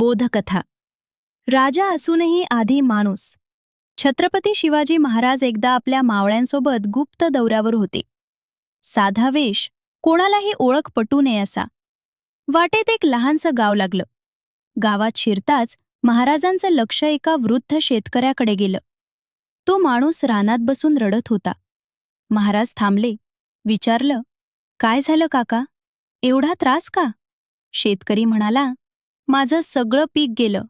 बोधकथा. राजा असूनही आधी माणूस. छत्रपती शिवाजी महाराज एकदा आपल्या मावळ्यांसोबत गुप्त दौऱ्यावर होते. साधा वेश, कोणालाही ओळख पटू नये असा. वाटेत एक लहानसं गाव लागलं. गावात शिरताच महाराजांचं लक्ष एका वृद्ध शेतकऱ्याकडे गेलं. तो माणूस रानात बसून रडत होता. महाराज थांबले. विचारलं, काय झालं काका? एवढा त्रास का? शेतकरी म्हणाला, माझं सगळं पीक गेलं,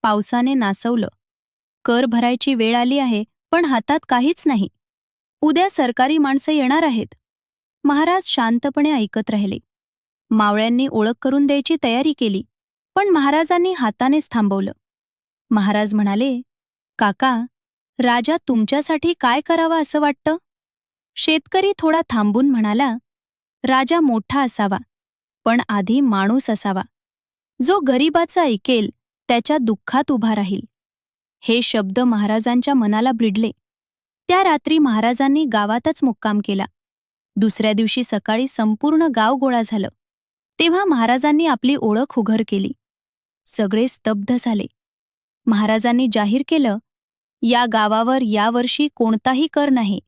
पावसाने नासवलं. कर भरायची वेळ आली आहे, पण हातात काहीच नाही. उद्या सरकारी माणसं येणार आहेत. महाराज शांतपणे ऐकत राहिले. मावळ्यांनी ओळख करून द्यायची तयारी केली, पण महाराजांनी हातानेच थांबवलं. महाराज म्हणाले, काका, राजा तुमच्यासाठी काय करावं असं वाटतं? शेतकरी थोडा थांबून म्हणाला, राजा मोठा असावा, पण आधी माणूस असावा, जो गरिबाचं ऐकेल, त्याच्या दुःखात उभा राहील. हे शब्द महाराजांच्या मनाला भिडले. त्या रात्री महाराजांनी गावातच मुक्काम केला. दुसऱ्या दिवशी सकाळी संपूर्ण गाव गोळा झालं. तेव्हा महाराजांनी आपली ओळख उघड केली. सगळे स्तब्ध झाले. महाराजांनी जाहीर केलं, या गावावर यावर्षी कोणताही कर नाही.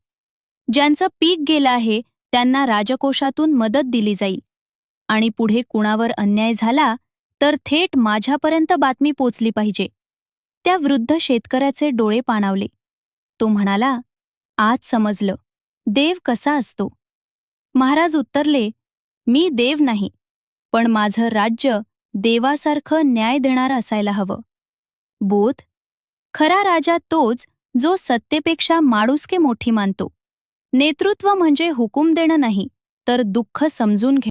ज्यांचं पीक गेलं आहे त्यांना राजकोषातून मदत दिली जाईल, आणि पुढे कुणावर अन्याय झाला तर थेट माझ्यापर्यंत बातमी पोचली पाहिजे. त्या वृद्ध शेतकऱ्याचे डोळे पाणावले. तो म्हणाला, आज समजलं, देव कसा असतो. महाराज उत्तरले, मी देव नाही, पण माझं राज्य देवासारखं न्याय देणारं असायला हवं. बोध, खरा राजा तोच जो सत्तेपेक्षा माणुसकी मोठी मानतो. नेतृत्व म्हणजे हुकूम देणं नाही, तर दुःख समजून घे.